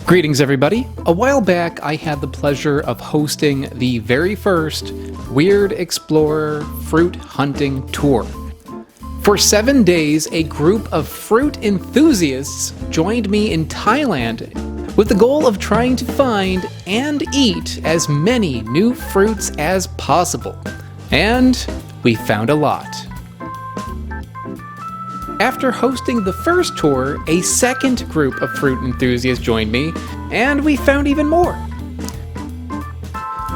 Greetings everybody. A while back I had the pleasure of hosting the very first Weird Explorer fruit hunting tour. For 7 days, a group of fruit enthusiasts joined me in Thailand with the goal of trying to find and eat as many new fruits as possible. And we found a lot. After hosting the first tour, a second group of fruit enthusiasts joined me, and we found even more.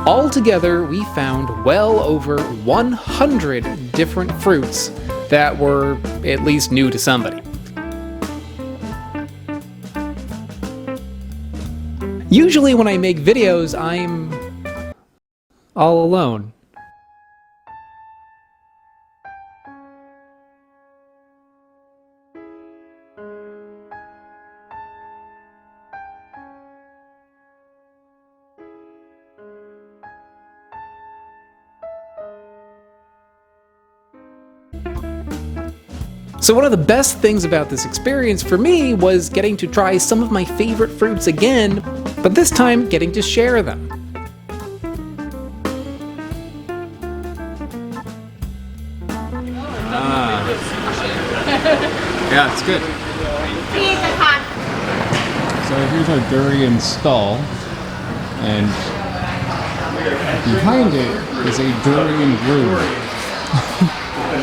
Altogether, we found well over 100 different fruits that were at least new to somebody. Usually when I make videos, I'm all alone. So one of the best things about this experience for me was getting to try some of my favorite fruits again, but this time getting to share them. Yeah, it's good. So here's our durian stall, and behind it is a durian brewery.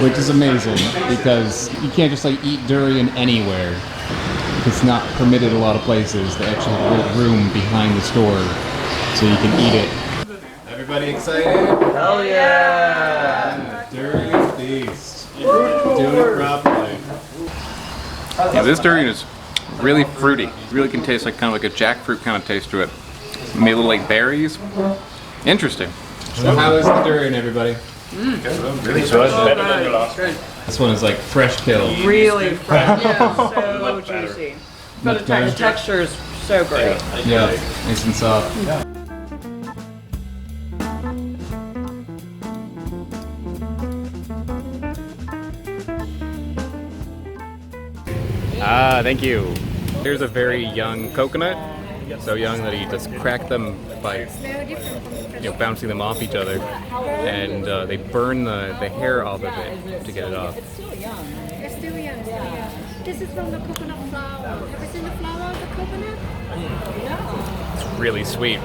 Which is amazing, because you can't just like eat durian anywhere. It's not permitted a lot of places. They actually have room behind the store so you can eat it. Everybody excited? Hell yeah! Durian feast. Doing it properly. Yeah, this durian is really fruity. It really can taste like kind of like a jackfruit kind of taste to it. Maybe a little like berries. Interesting. So how is the durian, everybody? Really good. Better than the last one. This one is like fresh killed. Really fresh. Yeah, so juicy. But the texture is so great. Yeah, nice and soft. Thank you. Here's a very young coconut. So young that you just crack them by bouncing them off each other, and they burn the hair off of it to get it off. It's still young, right? It's still young, This is from the coconut flower. Have you seen the flower of the coconut? It's really sweet.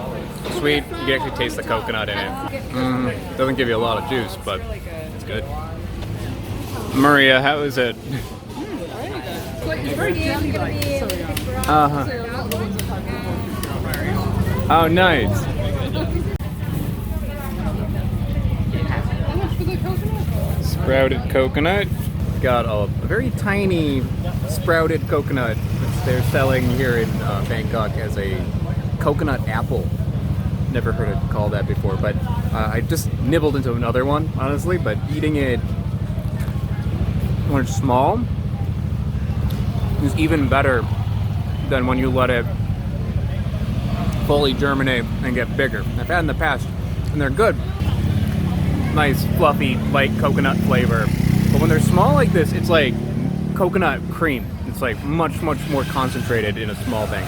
Sweet, you can actually taste the coconut in it. Doesn't give you a lot of juice, but it's good. Maria, how is it? Oh, nice. Sprouted coconut. Got a very tiny sprouted coconut which they're selling here in Bangkok as a coconut apple. Never heard it called that before, but I just nibbled into another one, honestly, but eating it when it's small is even better than when you let it fully germinate and get bigger. I've had in the past, and they're good. Nice, fluffy, light coconut flavor. But when they're small like this, it's like coconut cream. It's like much, much more concentrated in a small thing.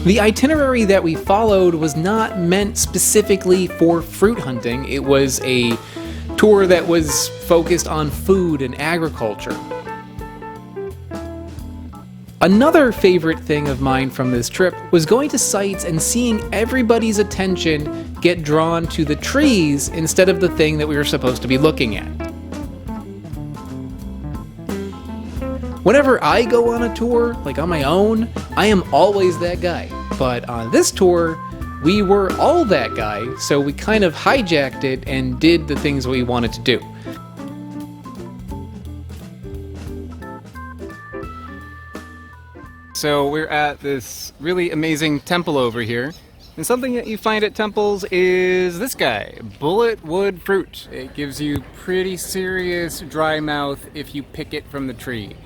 The itinerary that we followed was not meant specifically for fruit hunting. It was a tour that was focused on food and agriculture. Another favorite thing of mine from this trip was going to sites and seeing everybody's attention get drawn to the trees instead of the thing that we were supposed to be looking at. Whenever I go on a tour, like on my own, I am always that guy. But on this tour, we were all that guy, so we kind of hijacked it and did the things we wanted to do. So we're at this really amazing temple over here. And something that you find at temples is this guy, Bulletwood Fruit. It gives you pretty serious dry mouth if you pick it from the tree.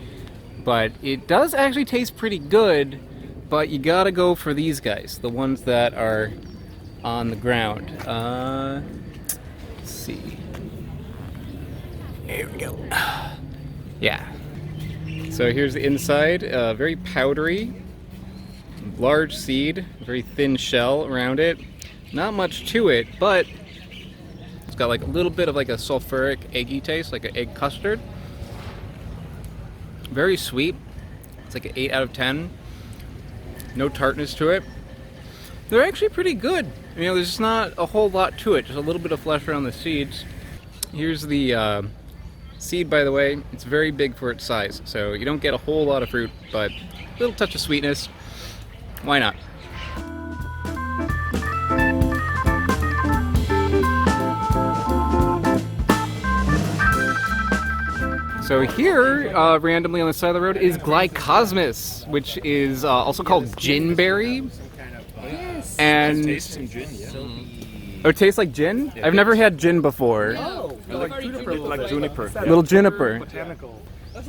But it does actually taste pretty good, but you gotta go for these guys, the ones that are on the ground. Let's see. Here we go. Yeah. So here's the inside, very powdery, large seed, very thin shell around it. Not much to it, but it's got like a little bit of like a sulfuric eggy taste, like an egg custard. Very sweet. It's like an 8 out of 10. No tartness to it. They're actually pretty good. You know, there's just not a whole lot to it, just a little bit of flesh around the seeds. Here's the seed, by the way. It's very big for its size, so you don't get a whole lot of fruit, but a little touch of sweetness. Why not? So here, randomly on the side of the road, is glycosmus, which is also called ginberry. Yes. And oh, it tastes like gin? I've never had gin before. Like juniper. Little juniper.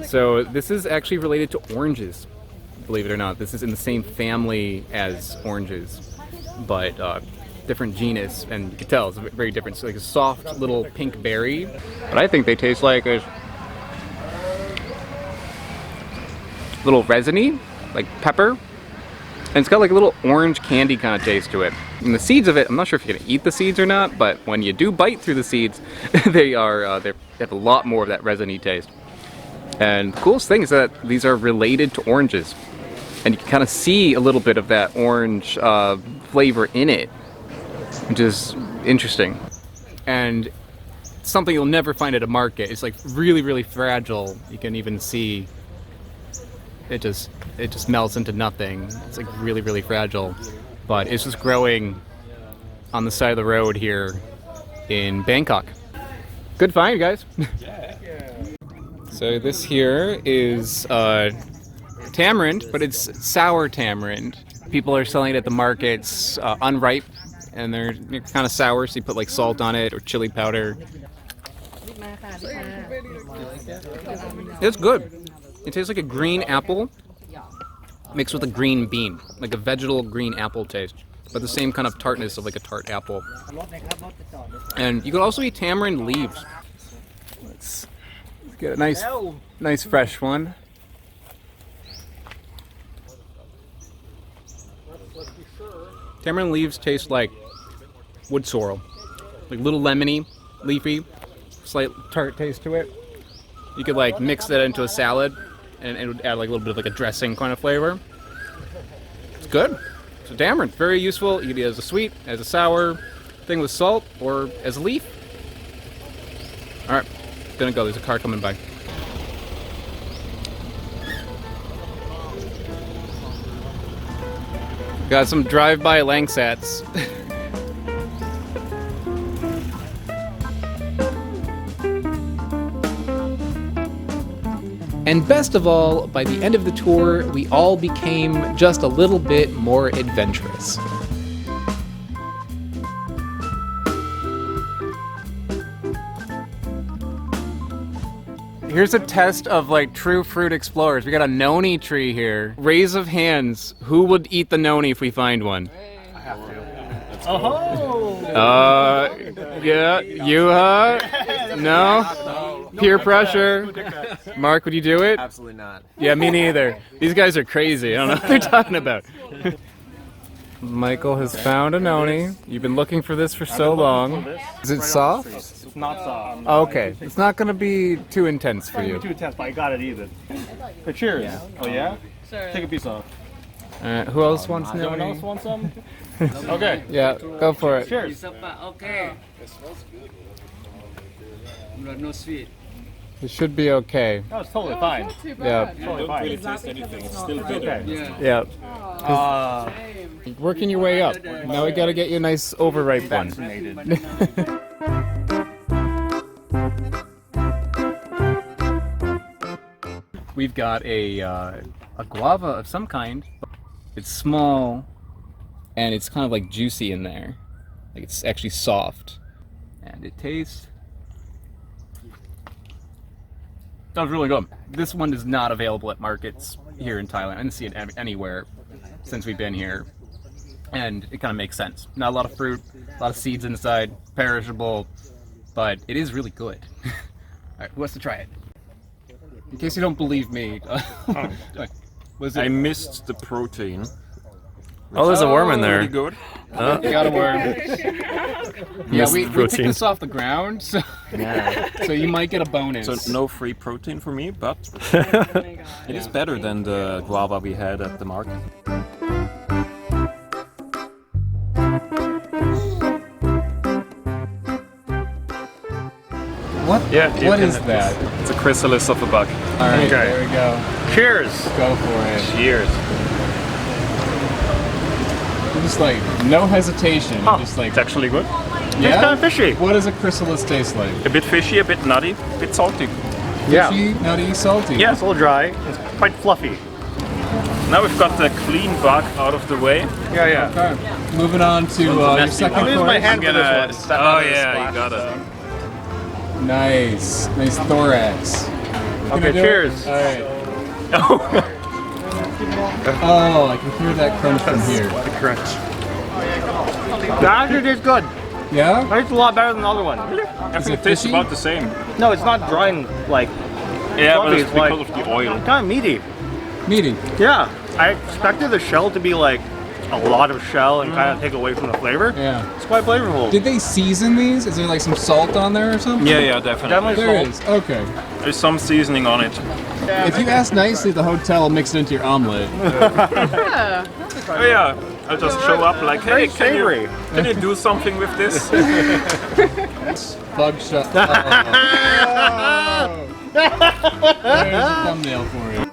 So this is actually related to oranges, believe it or not. This is in the same family as oranges, but different genus, and you can tell it's very different. It's like a soft little pink berry. But I think they taste like a little resiny, like pepper. And it's got like a little orange candy kind of taste to it. And the seeds of it, I'm not sure if you're gonna eat the seeds or not, but when you do bite through the seeds, they have a lot more of that resiny taste. And the coolest thing is that these are related to oranges. And you can kind of see a little bit of that orange flavor in it, which is interesting. And something you'll never find at a market. It's like really, really fragile. You can even see it just melts into nothing. It's like really, really fragile. But it's just growing on the side of the road here in Bangkok. Good find, guys. So this here is tamarind, but it's sour tamarind. People are selling it at the markets unripe, and they're kind of sour, so you put like salt on it or chili powder. It's good. It tastes like a green apple mixed with a green bean, like a vegetal green apple taste, but the same kind of tartness of like a tart apple. And you could also eat tamarind leaves. Let's get a nice fresh one. Tamarind leaves taste like wood sorrel, like little lemony, leafy, slight tart taste to it. You could like mix that into a salad, and it would add like a little bit of like a dressing kind of flavor. It's good. So tamarind, very useful. You can eat it as a sweet, as a sour thing with salt, or as a leaf. All right, gonna go. There's a car coming by. Got some drive-by langsats. And best of all, by the end of the tour, we all became just a little bit more adventurous. Here's a test of like true fruit explorers. We got a Noni tree here. Raise of hands, who would eat the Noni if we find one? I have to. Oh! Yeah, you, No? Peer pressure. Mark, would you do it? Absolutely not. Yeah, me neither. These guys are crazy. I don't know what they're talking about. Michael has found a Noni. You've been looking for this for so long. Is it soft? It's not soft. Okay, it's not going to be too intense for It's you. not too intense, but I got it even. Hey, cheers. Yeah. Oh yeah? Take a piece off. Who else wants Anyone Noni? else want some? Okay. Yeah, go for it. Cheers. Okay. No sweet. It should be okay. No, it's totally fine. Yeah, Totally fine. Really taste anything. It's still bitter. yeah. Uh, Working your way up. Now we got to get you a nice overripe one. vaccinated. We've got a guava of some kind. It's small, and it's kind of like juicy in there. Like it's actually soft, and it tastes. That was really good. This one is not available at markets here in Thailand. I didn't see it anywhere since we've been here, and it kind of makes sense. Not a lot of fruit, a lot of seeds inside, perishable, but it is really good. Alright, who wants to try it? In case you don't believe me. Was it? I missed the protein. Oh, there's a worm in there. Pretty good. You got a worm. Yeah, Missed we the picked protein. this off the ground, so, so you might get a bonus. So no free protein for me, but it is better than the guava we had at the market. What? Yeah, you What can- is that? It's a chrysalis of a bug. Alright, Okay. there we go. Cheers. Go for it. Cheers. Just like, no hesitation. Huh. Just like, It's actually good. yeah? It's kind of fishy. What does a chrysalis taste like? A bit fishy, a bit nutty, a bit salty. Yeah. Fishy, nutty, salty. Yeah, it's a little dry. It's quite fluffy. Now we've got the clean bug out of the way. Yeah, yeah. Okay. Moving on to your I'll second use my course. hand for this one. Step out of the splash got it. zone. Nice. Nice thorax. Okay, cheers. Alright. Oh, I can hear that crunch from here. The crunch. That actually tastes good. Yeah? Tastes a lot better than the other one. Everything it tastes fishy? about the same. No, it's not dry and like Yeah, but fluffy. it's because of the oil. kind of meaty. Meaty. Yeah, I expected the shell to be like a lot of shell and kind of take away from the flavor. Yeah. It's quite flavorful. Did they season these? Is there like some salt on there or something? Yeah, definitely. Definitely There salt. is. Okay. There's some seasoning on it. If you ask nicely, the hotel will mix it into your omelet. Oh yeah, I'll just show up like, hey, Very savory. can you do something with this? Bug shot. Oh. There's a thumbnail for you.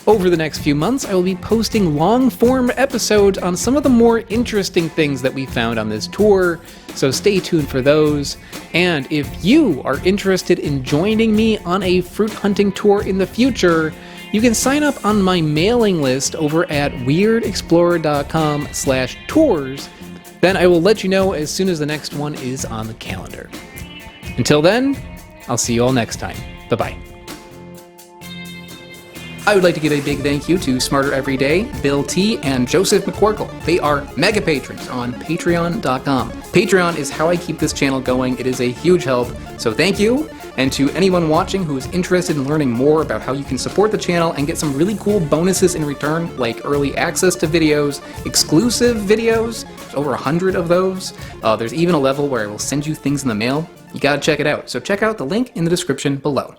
Over the next few months, I will be posting long-form episodes on some of the more interesting things that we found on this tour, so stay tuned for those. And if you are interested in joining me on a fruit hunting tour in the future, you can sign up on my mailing list over at weirdexplorer.com/tours. Then I will let you know as soon as the next one is on the calendar. Until then, I'll see you all next time. Bye-bye. I would like to give a big thank you to Smarter Everyday, Bill T, and Joseph McQuarkle. They are mega patrons on patreon.com. Patreon is how I keep this channel going. It is a huge help, so thank you. And to anyone watching who is interested in learning more about how you can support the channel and get some really cool bonuses in return, like early access to videos, exclusive videos, there's over 100 of those. There's even a level where I will send you things in the mail. You gotta check it out. So check out the link in the description below.